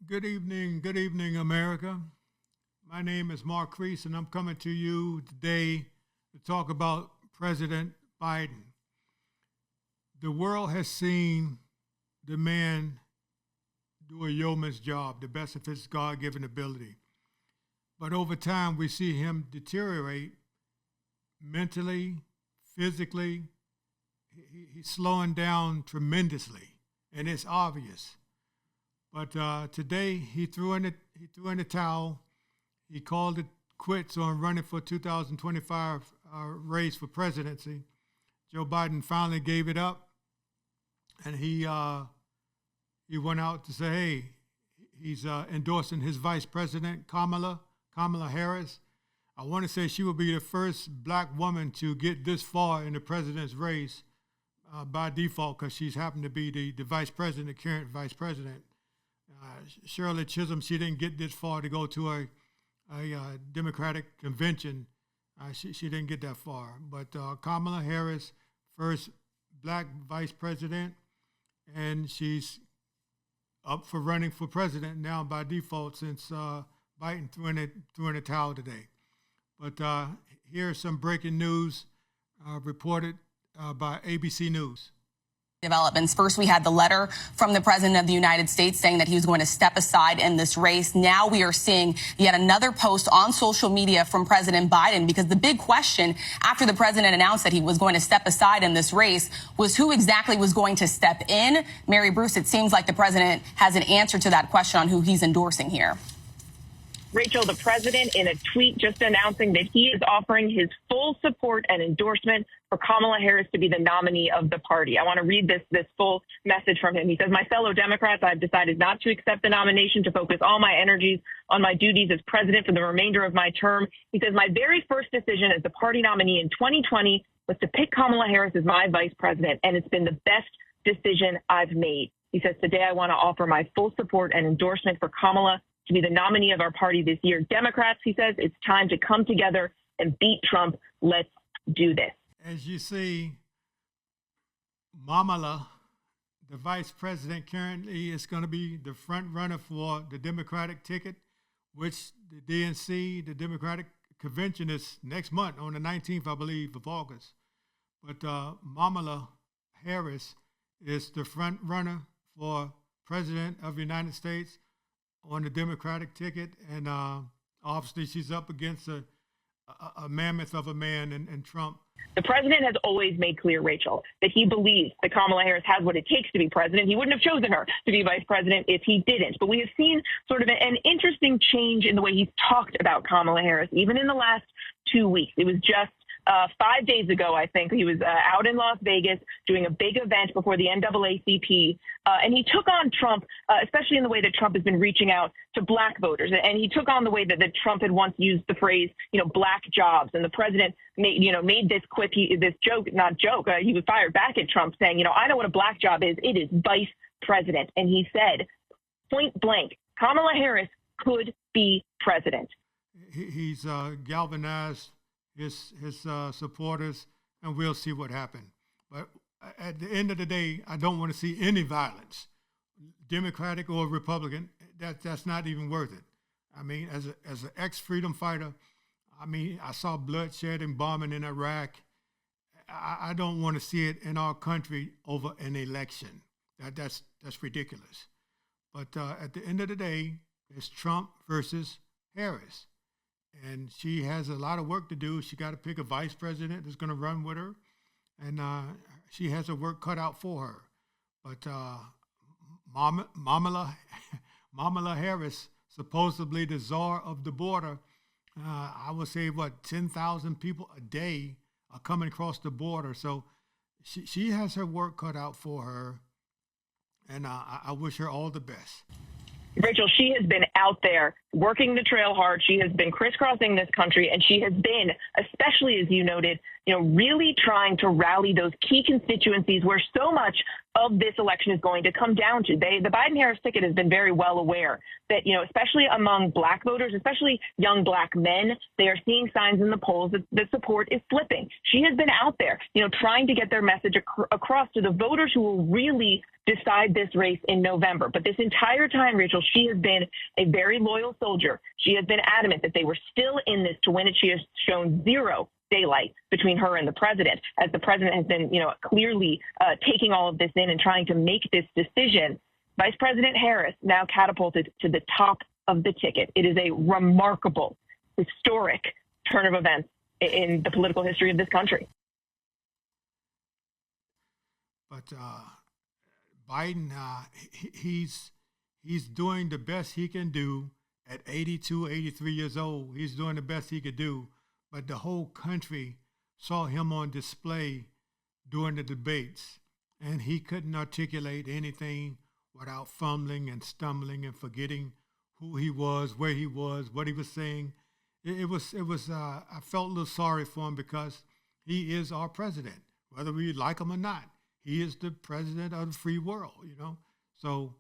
Good evening, America. My name is Mark Reese, and I'm coming to you today to talk about President Biden. The world has seen the man do a yeoman's job, the best of his God-given ability. But over time, we see him deteriorate mentally, physically. He's slowing down tremendously, and it's obvious. But today he threw in the towel. He called it quits on running for 2025 race for presidency. Joe Biden finally gave it up, and he went out to say, hey, he's endorsing his vice president, Kamala Harris. I want to say she will be the first black woman to get this far in the president's race by default, because she's happened to be the vice president, the current vice president. Shirley Chisholm, she didn't get this far to go to a Democratic convention. She didn't get that far. But Kamala Harris, first black vice president, and she's up for running for president now by default since Biden threw in a towel today. But here's some breaking news reported by ABC News. Developments. First, we had the letter from the president of the United States saying that he was going to step aside in this race. Now we are seeing yet another post on social media from President Biden, because the big question after the president announced that he was going to step aside in this race was who exactly was going to step in. Mary Bruce, it seems like the president has an answer to that question on who he's endorsing here. Rachel, the president, in a tweet just announcing that he is offering his full support and endorsement for Kamala Harris to be the nominee of the party. I want to read this full message from him. He says, "My fellow Democrats, I've decided not to accept the nomination to focus all my energies on my duties as president for the remainder of my term." He says, "My very first decision as the party nominee in 2020 was to pick Kamala Harris as my vice president, and it's been the best decision I've made." He says, "Today I want to offer my full support and endorsement for Kamala to be the nominee of our party this year. Democrats," he says, "it's time to come together and beat Trump. Let's do this." As you see, Kamala, the vice president, currently is going to be the front runner for the Democratic ticket, which the DNC, the Democratic convention, is next month on the 19th, I believe, of August. But Kamala Harris is the front runner for president of the United States on the Democratic ticket, and obviously she's up against a mammoth of a man in Trump. The president has always made clear, Rachel, that he believes that Kamala Harris has what it takes to be president. He wouldn't have chosen her to be vice president if he didn't. But we have seen sort of an interesting change in the way he's talked about Kamala Harris, even in the last 2 weeks. It was just 5 days ago, I think, he was out in Las Vegas doing a big event before the NAACP, and he took on Trump, especially in the way that Trump has been reaching out to black voters. And he took on the way that Trump had once used the phrase, black jobs. And the president made this quip, this joke, not joke. He was fired back at Trump saying, "I know what a black job is. It is vice president." And he said, point blank, Kamala Harris could be president. He's galvanized his supporters, and we'll see what happens. But at the end of the day, I don't want to see any violence, Democratic or Republican. That's not even worth it. I mean, as an ex-freedom fighter, I saw bloodshed and bombing in Iraq. I don't want to see it in our country over an election. That's ridiculous. But at the end of the day, it's Trump versus Harris. And she has a lot of work to do. She got to pick a vice president that's going to run with her, and she has her work cut out for her. But Kamala Harris, supposedly the czar of the border, I would say 10,000 people a day are coming across the border. So she has her work cut out for her, and I wish her all the best. Rachel, she has been out there working the trail hard. She has been crisscrossing this country, and she has been, especially as you noted, really trying to rally those key constituencies where so much of this election is going to come down to. The Biden-Harris ticket has been very well aware that, especially among black voters, especially young black men, they are seeing signs in the polls that the support is flipping. She has been out there, trying to get their message across to the voters who will really decide this race in November. But this entire time, Rachel, she has been a very loyal soldier. She has been adamant that they were still in this to win it. She has shown zero daylight between her and the president, as the president has been, clearly taking all of this in and trying to make this decision. Vice President Harris now catapulted to the top of the ticket. It is a remarkable, historic turn of events in the political history of this country. But Biden, he's doing the best he can do at 82, 83 years old. He's doing the best he could do. But the whole country saw him on display during the debates, and he couldn't articulate anything without fumbling and stumbling and forgetting who he was, where he was, what he was saying. It was. I felt a little sorry for him because he is our president, whether we like him or not. He is the president of the free world, So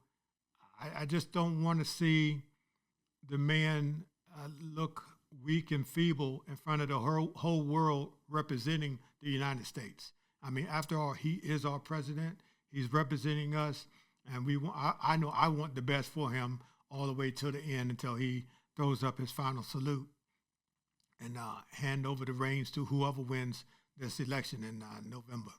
I just don't want to see the man look weak and feeble in front of the whole world representing the United States. I mean, after all, he is our president. He's representing us, and I know I want the best for him all the way to the end until he throws up his final salute and hand over the reins to whoever wins this election in November.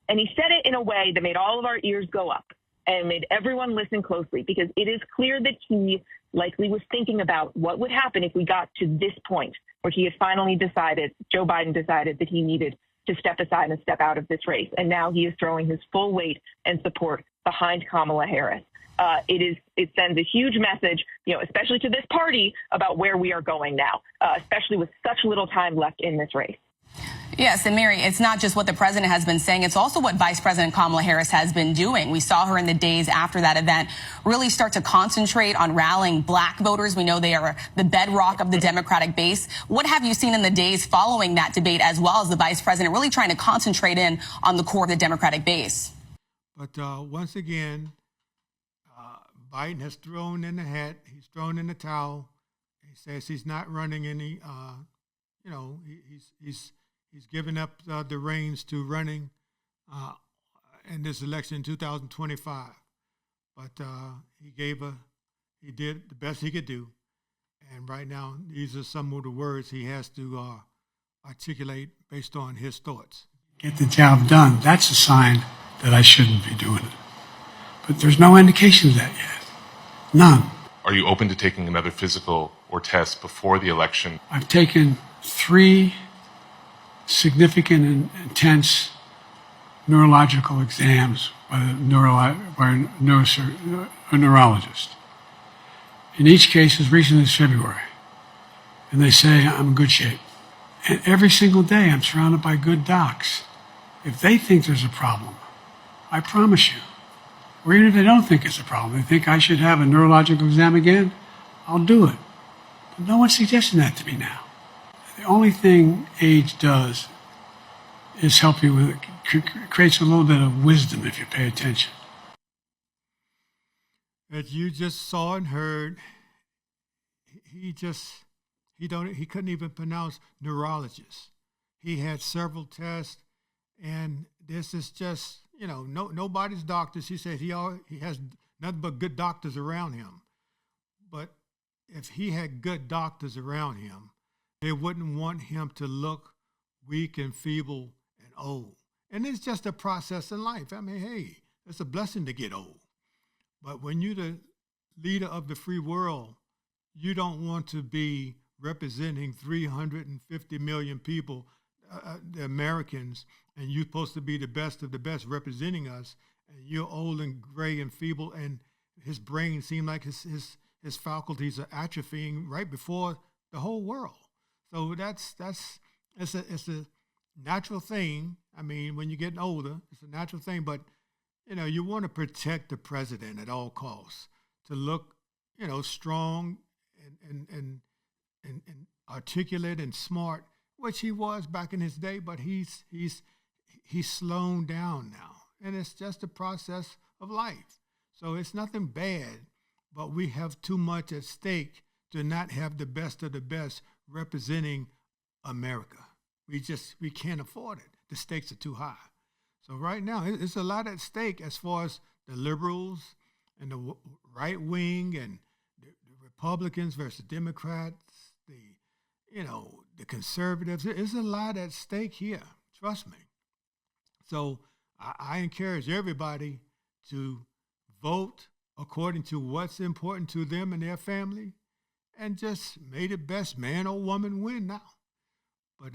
And he said it in a way that made all of our ears go up and made everyone listen closely, because it is clear that he likely was thinking about what would happen if we got to this point where he had finally decided, Joe Biden decided, that he needed to step aside and step out of this race. And now he is throwing his full weight and support behind Kamala Harris. It sends a huge message, especially to this party, about where we are going now, especially with such little time left in this race. Yes, and Mary, it's not just what the president has been saying, it's also what Vice President Kamala Harris has been doing. We saw her in the days after that event really start to concentrate on rallying black voters. We know they are the bedrock of the Democratic base. What have you seen in the days following that debate, as well as the vice president really trying to concentrate in on the core of the Democratic base? But once again, Biden has thrown in the hat. He's thrown in the towel. He says he's not running any, He's given up the reins to running in this election in 2025. But he did the best he could do. And right now, these are some of the words he has to articulate based on his thoughts. Get the job done. That's a sign that I shouldn't be doing it. But there's no indication of that yet. None. Are you open to taking another physical or test before the election? I've taken 3 significant and intense neurological exams by a neurologist. In each case, as recently as February. And they say I'm in good shape. And every single day, I'm surrounded by good docs. If they think there's a problem, I promise you, or even if they don't think it's a problem, they think I should have a neurological exam again, I'll do it. But no one's suggesting that to me now. The only thing age does is help you with it, creates a little bit of wisdom if you pay attention. As you just saw and heard, he couldn't even pronounce neurologist. He had several tests, and this is just, nobody's doctors. He said he has nothing but good doctors around him. But if he had good doctors around him, they wouldn't want him to look weak and feeble and old. And it's just a process in life. I mean, hey, it's a blessing to get old. But when you're the leader of the free world, you don't want to be representing 350 million people, the Americans, and you're supposed to be the best of the best representing us, and you're old and gray and feeble, and his brain seemed like his faculties are atrophying right before the whole world. So it's a natural thing. I mean, when you're getting older, it's a natural thing, but you want to protect the president at all costs, to look strong and articulate and smart, which he was back in his day, but he's slowed down now. And it's just a process of life. So it's nothing bad, but we have too much at stake to not have the best of the best representing America. We can't afford it. The stakes are too high. So right now, it's a lot at stake as far as the liberals and the right wing and the Republicans versus Democrats, the conservatives. There's a lot at stake here. Trust me. So I encourage everybody to vote according to what's important to them and their family, and just may the best man or woman win now. But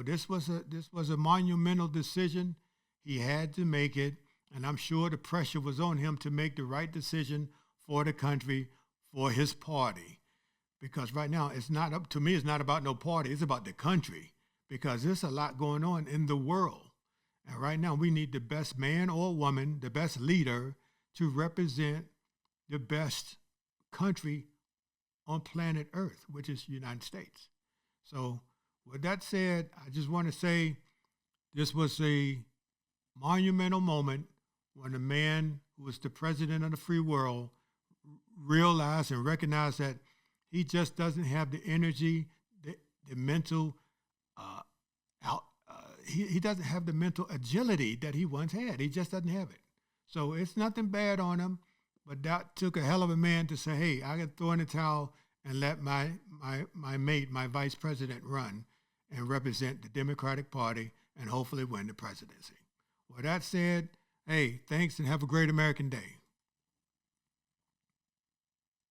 this was a monumental decision. He had to make it, and I'm sure the pressure was on him to make the right decision for the country, for his party. Because right now, it's not about no party, it's about the country, because there's a lot going on in the world. And right now, we need the best man or woman, the best leader, to represent the best country on planet Earth, which is the United States. So with that said, I just want to say this was a monumental moment when a man who was the president of the free world realized and recognized that he just doesn't have the energy, the mental, he doesn't have the mental agility that he once had. He just doesn't have it. So it's nothing bad on him, but that took a hell of a man to say, hey, I got to throw in the towel and let my mate, my vice president, run and represent the Democratic Party and hopefully win the presidency. With that said, hey, thanks and have a great American day.